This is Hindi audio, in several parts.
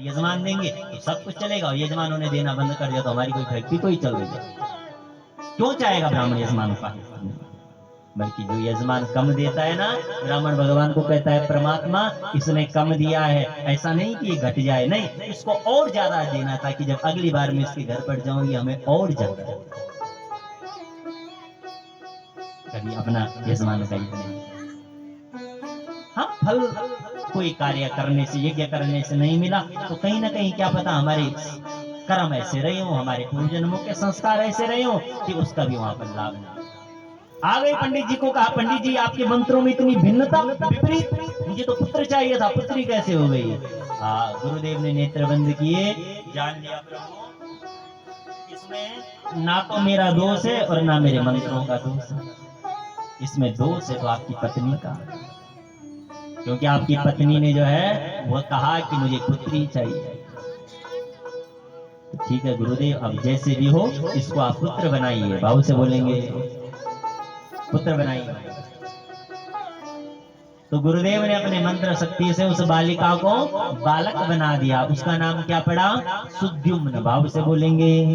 यजमान देंगे तो सब कुछ चलेगा, और यजमानों ने देना बंद कर दिया तो हमारी कोई फैक्ट्री तो ही चल रही है। क्यों चाहेगा ब्राह्मण यजमान का? बल्कि जो यजमान कम देता है ना, ब्राह्मण भगवान को कहता है परमात्मा इसने कम दिया है, ऐसा नहीं कि ये घट जाए, नहीं, इसको और ज्यादा देना ताकि जब अगली बार मैं इसके घर पर जाऊं ये हमें और ज्यादा। कभी अपना यजमान का नहीं। हाँ, फल कोई कार्य करने से, यज्ञ करने से नहीं मिला तो कहीं ना कहीं क्या पता हमारे कर्म ऐसे रहे हो, हमारे पूर्वजन्मों के संस्कार ऐसे रहे हो कि उसका भी वहां पर लाभ नहीं। आ गए पंडित जी को कहा, पंडित जी आपके मंत्रों में इतनी भिन्नता, विपरीत, मुझे तो पुत्र चाहिए था, पुत्री कैसे हो गई? गुरुदेव ने नेत्र बंद किए, जान लिया प्रभु इसमें ना तो मेरा दोष है और ना मेरे मंत्रों का दोष है, इसमें दोष है तो आपकी पत्नी का, क्योंकि आपकी पत्नी ने जो है वह कहा कि मुझे पुत्री चाहिए। तो ठीक है गुरुदेव, अब जैसे भी हो इसको आप पुत्र बनाइए, बाबू से बोलेंगे पुत्र बनाइए। तो गुरुदेव ने अपने मंत्र शक्ति से उस बालिका को बालक बना दिया, उसका नाम क्या पड़ा? सुद्युम्न। बाबू से बोलेंगे,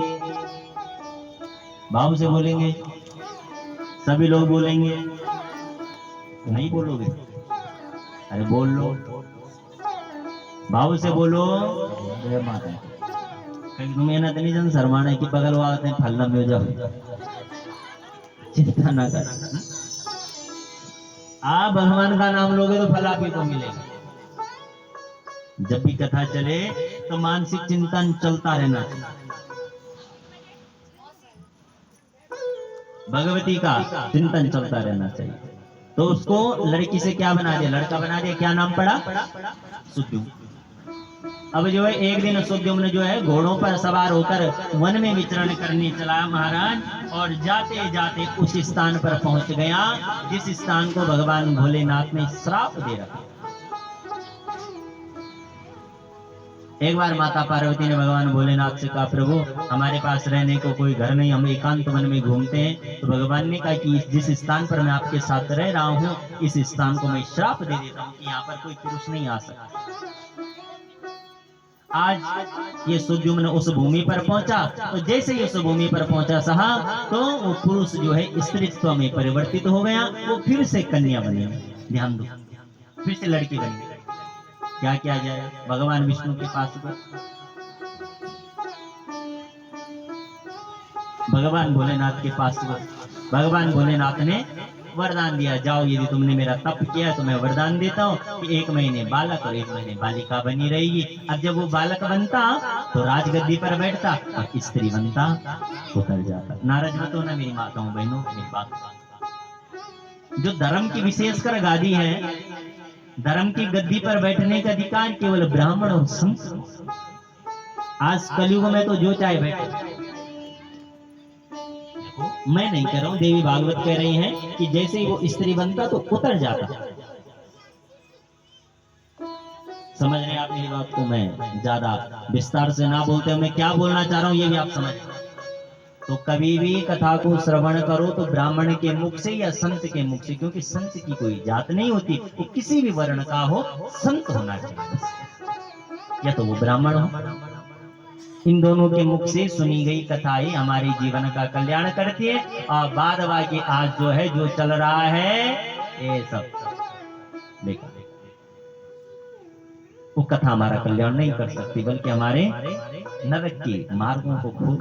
बाबू से बोलेंगे, सभी लोग बोलेंगे, नहीं बोलोगे? अरे बोल लो, बाबू से बोलो। मेहनत नहीं जन शर्माने की बगल वाले फलना में जाओ, चिंता ना कर। आप भगवान का नाम लोगे तो फल आप ही को मिलेगा। जब भी कथा चले तो मानसिक चिंतन चलता रहना चाहिए, भगवती का चिंतन चलता रहना चाहिए। तो उसको लड़की से क्या बना दिया? लड़का बना दिया। क्या नाम पड़ा? सुद्युम्न। अब जो है एक दिन सुद्युम्न जो है घोड़ों पर सवार होकर वन में विचरण करने चला महाराज, और जाते जाते उस स्थान पर पहुंच गया जिस स्थान को भगवान भोलेनाथ ने श्राप दे रखा। एक बार माता पार्वती ने भगवान भोलेनाथ से कहा, प्रभु हमारे पास रहने को कोई घर नहीं, हम एकांत वन में घूमते हैं। तो भगवान ने कहा कि जिस स्थान पर मैं आपके साथ रह रहा हूँ इस स्थान को मैं श्राप दे देता हूँ कि यहाँ पर कोई पुरुष नहीं आ सकता। आज ये सुद्युम्न उस भूमि पर पहुंचा, तो जैसे ही उस भूमि पर पहुंचा साहब, तो वो पुरुष जो है स्त्रीत्व में परिवर्तित हो गया, वो फिर से कन्या बनी। ध्यान दो, फिर से लड़की बनी। क्या किया जाए? भगवान विष्णु के पास भगवान भोलेनाथ के पास भगवान भोलेनाथ ने वरदान दिया, जाओ यदि तुमने मेरा तप किया तो मैं वरदान देता हूँ कि 1 महीने बालक और 1 महीने बालिका बनी रहेगी। अब जब वो बालक बनता तो राजगद्दी पर बैठता, और स्त्री बनता उतर जाता। नाराज मत होना मेरी माताओं बहनों, मेरी बात। जो धर्म की विशेषकर गादी है, धर्म की गद्दी पर बैठने का अधिकार केवल ब्राह्मण और संत। आज कलयुग में तो जो चाहे बैठे। मैं नहीं कह रहा हूं, देवी भागवत कह रही हैं कि जैसे ही वो स्त्री बनता तो उतर जाता। समझ रहे हैं आप मेरी बात को? मैं ज्यादा विस्तार से ना बोलते मैं क्या बोलना चाह रहा हूं ये भी आप समझ। तो कभी भी कथा को श्रवण करो तो ब्राह्मण के मुख से या संत के मुख से, क्योंकि संत की कोई जात नहीं होती, वो किसी भी वर्ण का हो, संत होना चाहिए, या तो वो ब्राह्मण हो। इन दोनों के मुख से सुनी गई कथा ही हमारे जीवन का कल्याण करती है। और बाद बाकी आज जो है जो चल रहा है ये सब बेकार, वो कथा हमारा कल्याण नहीं कर सकती, बल्कि हमारे नरक के मार्गों को खोल